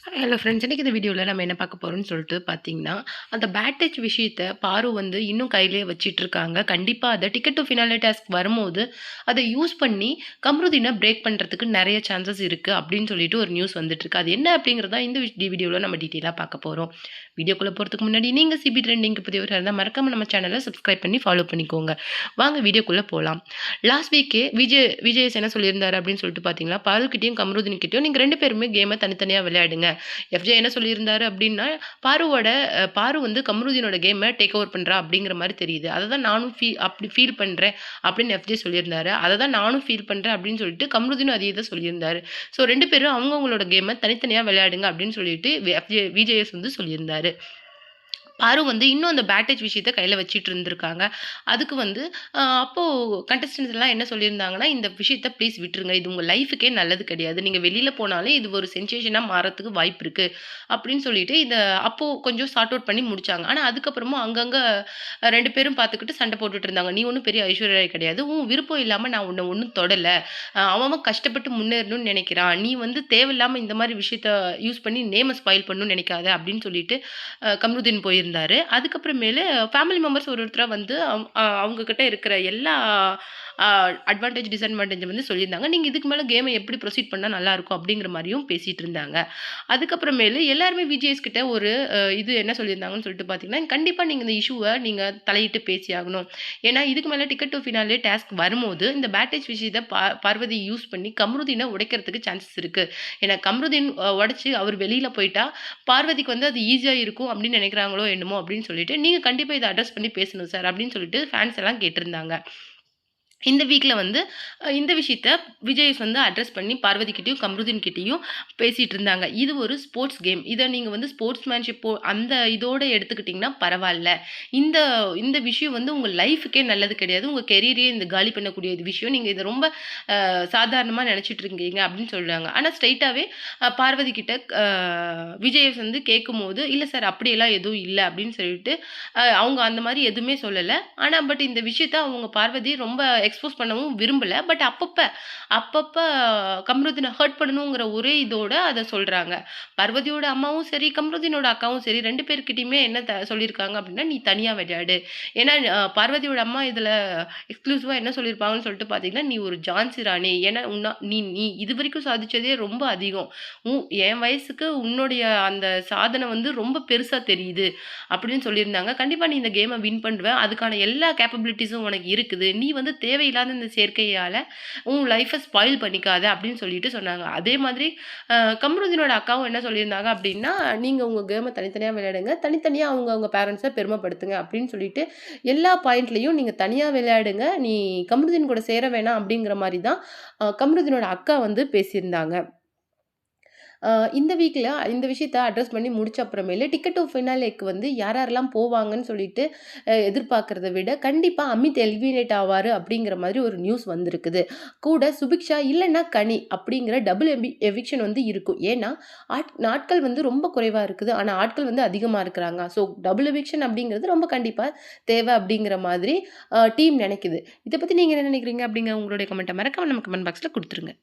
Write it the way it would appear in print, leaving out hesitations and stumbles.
Hello friends. இன்னைக்கு இந்த வீடியோல நம்ம என்ன பார்க்க போறோம்னு சொல்லிட்டு பார்த்தீங்கன்னா, அந்த பேட் டச் விஷயத்த பாரு வந்து இன்னும் கையிலேயே வச்சுட்டு இருக்காங்க. கண்டிப்பா அத டிக்கெட் டூ ஃபினாலே டாஸ்க் வரும்போது, அத யூஸ் பண்ணி கம்ருதீன பிரேக் பண்றதுக்கு நெறைய சான்சஸ் இருக்கு அப்படின்னு சொல்லிட்டு ஒரு நியூஸ் வந்துட்டு இருக்கு. அது என்ன அப்படிங்கிறத இந்த வீடியோல நம்ம டீட்டெயிலா பார்க்க போறோம். வீடியோக்குள்ள போறதுக்கு முன்னாடி நீங்க சிபி ட்ரெண்டிங்க்கு புதியவரா இருந்தா மறக்காம நம்ம சேனல சப்ஸ்கிரைப் பண்ணி ஃபாலோ பண்ணிக்கோங்க. வாங்க வீடியோக்குள்ள போலாம். லாஸ்ட் வீக்கே விஜய் என்ன சொல்லியிருந்தாரு அப்படின்னு சொல்லிட்டு பார்த்தீங்கன்னா, பாருகிட்டயும் கம்ருதீன் கிட்டயும் நீங்க 2 பேருமே கேம தனித்தனியா விளையாடுங்க. எஃப்ஜே என்ன சொல்லியிருந்தாரு அப்டின்னா, பாருவோட பாரு வந்து கம்ருதீனோட கேம டேக் ஓவர் பண்றா அப்டிங்கிற மாரி தெரியுது. அததான் நானும் அப்டி ஃபீல் பண்றேன் அப்டின்னு எஃப்ஜே சொல்லியிருந்தாரு. அததான் நானும் ஃபீல் பண்றேன் அப்டின்னு சொல்லிட்டு கம்ருதீனும் அதே தான் சொல்லியிருந்தாரு. ஸோ 2 பேரும் அவங்கவங்களோட கேம தனித்தனியா விளையாடுங்க அப்டின்னு சொல்லிட்டு விஜேஎஸ் வந்து சொல்லியிருந்தாரு. பாரு வந்து இன்னும் அந்த பேட்டேஜ் விஷயத்த கையில வச்சுட்டு இருந்திருக்காங்க. அதுக்கு வந்து அப்போ கண்டஸ்டன்ட்ஸ் எல்லாம் என்ன சொல்லியிருந்தாங்கன்னா, "இந்த விஷயத்த ப்ளீஸ் விட்டுருங்க. இது உங்க லைஃப்க்கே நல்லது கிடையாது. நீங்க வெளியில போனாலே இது ஒரு சென்சேஷனா மாறத்துக்கு வாய்ப்பு இருக்கு." அப்படின்னு சொல்லிட்டு அப்போ கொஞ்சம் சார்ட் அவுட் பண்ணி முடிச்சாங்க. ஆனா அதுக்கப்புறமும் அங்கங்க 2 பேரும் பார்த்துக்கிட்டு சண்டை போட்டுட்டு இருந்தாங்க. "நீ ஒண்ணும் பெரிய ஐஸ்வர்யா ராய் கிடையாது. உன் விருப்பம் இல்லாம நான் உன்ன ஒண்ணும் தொடல. அவன் அவன் கஷ்டப்பட்டு முன்னேறணும்னு நினைக்கிறான். நீ வந்து தேவையில்லாம இந்த மாரி விஷயத்த யூஸ் பண்ணி நேம ஸ்பாயில் பண்ணணும்னு நினைக்காத." அப்படின்னு சொல்லிட்டு கம்ருதீன் போயிருந்தாரு. அதுக்கப்புறமேலு ஃபேமிலி மெம்பர்ஸ் ஒருத்தரா வந்து அவங்க கிட்ட இருக்கிற எல்லா அ அட்வான்டேஜ், டிஸ்அட்வான்டேஜ் வந்து சொல்லியிருந்தாங்க. நீங்க இதுக்கு மேல கேம எப்படி ப்ரொசீட் பண்ணா நல்லாருக்கும் அப்படிங்கிற மாரியும் பேசிட்டு இருந்தாங்க. அதுக்கப்புறமேலு எல்லாருமே விஜிஎஸ் கிட்ட ஒரு இது என்ன சொல்லியிருந்தாங்கன்னு சொல்லிட்டு பார்த்தீங்கன்னா, கண்டிப்பா நீங்க இந்த இஷ்யூவ நீங்க தலையிட்டு பேசியாகணும். ஏன்னா இதுக்கு மேல டிக்கெட் டூ ஃபினாலே டாஸ்க் வரும்போது, இந்த பேட்டேஜ் விஷயத்த பார்வதி யூஸ் பண்ணி கம்ருதீன உடைக்கிறதுக்கு சான்சஸ் இருக்கு. ஏன்னா கம்ருதீன் உடைச்சு அவர் வெளியில போயிட்டா, பார்வதிக்கு வந்து அது ஈஸியா இருக்கும் அப்படின்னு நினைக்கிறாங்களோ என்னமோ அப்படின்னு சொல்லிட்டு, நீங்க கண்டிப்பா இத அட்ரஸ் பண்ணி பேசணும் சார் அப்படின்னு சொல்லிட்டு ஃபேன்ஸ் எல்லாம் கேட்டிருந்தாங்க. இந்த வீக்ல வந்து இந்த விஷயத்த விஜய் வந்து அட்ரஸ் பண்ணி பார்வதி கிட்டயும், கம்ருதீன் கிட்டயும் பேசிட்டு இருந்தாங்க. இது ஒரு ஸ்போர்ட்ஸ் கேம். இத நீங்க வந்து ஸ்போர்ட்ஸ்மேன்ஷிப் அந்த இதோட எடுத்துக்கிட்டீங்கன்னா பரவால்ல. இந்த இந்த விஷயம் வந்து உங்க லைஃப்க்கே நல்லது கிடையாது. உங்க கெரியரையே இந்த காலி பண்ணக்கூடிய விஷயம். நீங்க இத ரொம்ப சாதாரணமா நெனச்சுட்டு இருக்கீங்க அப்படின்னு சொல்றாங்க. ஆனா ஸ்ட்ரெய்ட்டாவே பார்வதி கிட்ட விஜய் வந்து கேட்கும்போது, "இல்ல சார் அப்படியெல்லாம் எதுவும் இல்ல" அப்படின்னு சொல்லிட்டு அவங்க அந்த மாரி எதுவுமே சொல்லல. ஆனா பட் இந்த விஷயத்த அவங்க பார்வதி ரொம்ப எக்ஸ்போஸ் பண்ணவும் விரும்பல. பட் அப்பப்ப கம்ருதீன ஹர்ட் பண்ணணுங்கிற ஒரே இதோட அத சொல்றாங்க. பார்வதியோட அம்மாவும் சரி, கம்ருதீனோட அக்காவும் சரி 2 பேர்கிட்டயுமே என்ன சொல்லியிருக்காங்க அப்டின்னா, "நீ தனியா விளையாடு." ஏன்னா பார்வதியோட அம்மா இதுல எக்ஸ்க்ளூசிவா என்ன சொல்லியிருப்பாங்கன்னு சொல்லிட்டு பார்த்தீங்கன்னா, "நீ ஒரு ஜான்சி ராணி. ஏன்னா நீ நீ இதுவரைக்கும் சாதிச்சதே ரொம்ப அதிகம். என் வயசுக்கு உன்னுடைய அந்த சாதனை வந்து ரொம்ப பெருசா தெரியுது." அப்படின்னு சொல்லியிருந்தாங்க. "கண்டிப்பா நீ இந்த கேம வின் பண்ணுவ. அதுக்கான எல்லா கேப்பபிலிட்டீஸும் உனக்கு இருக்குது. நீ வந்து தேவையில்லாத இந்த சேர்க்கையால உன் லைஃப்ப ஸ்பாயில் பண்ணிக்காத." அப்படின்னு சொல்லிட்டு சொன்னாங்க. அதே மாதிரி கம்ருதீனோட அக்காவும் என்ன சொல்லியிருந்தாங்க அப்படின்னா, "நீங்க உங்க கேம தனித்தனியா விளையாடுங்க. தனித்தனியா அவங்க பேரண்ட்ஸ பெருமைப்படுத்துங்க." அப்படின்னு சொல்லிட்டு எல்லா பாயிண்ட்லயும் நீங்க தனியா விளையாடுங்க. நீ கம்ருதீன் கூட சேர வேணாம் அப்படிங்கிற மாரி தான் கம்ருதீனோட அக்கா வந்து பேசியிருந்தாங்க. அ இந்த வீக்ல இந்த விஷயத்த அட்ரஸ் பண்ணி முடிச்ச அப்புறமேலு டிக்கெட் டூ ஃபினாலேக்கு வந்து யாரெல்லாம் போவாங்கன்னு சொல்லிட்டு எதிர்பார்க்கிறத விட, கண்டிப்பா அமித் எலிமினேட் ஆவாரு அப்படிங்கிற மாதிரி ஒரு நியூஸ் வந்திருக்குது. கூட சுபிக்ஷா இல்லன்னா கனி அப்படிங்கிற டபுள் எவிக்ஷன் வந்து இருக்கும். ஏன்னா, நாட்கள் வந்து ரொம்ப குறைவா இருக்குது. ஆனா ஆட்கள் வந்து அதிகமா இருக்கிறாங்க. ஸோ டபுள் எவிக்ஷன் அப்படிங்கிறது ரொம்ப கண்டிப்பா தேவை அப்படிங்கிற மாதிரி டீம் நெனைக்குது. இத பத்தி நீங்க என்ன நெனைக்கிறீங்க? அப்படிங்கிற உங்களுடைய கமெண்ட்ட மறக்காம நம்ம கமெண்ட் பாக்ஸ்ல குடுத்துருங்க.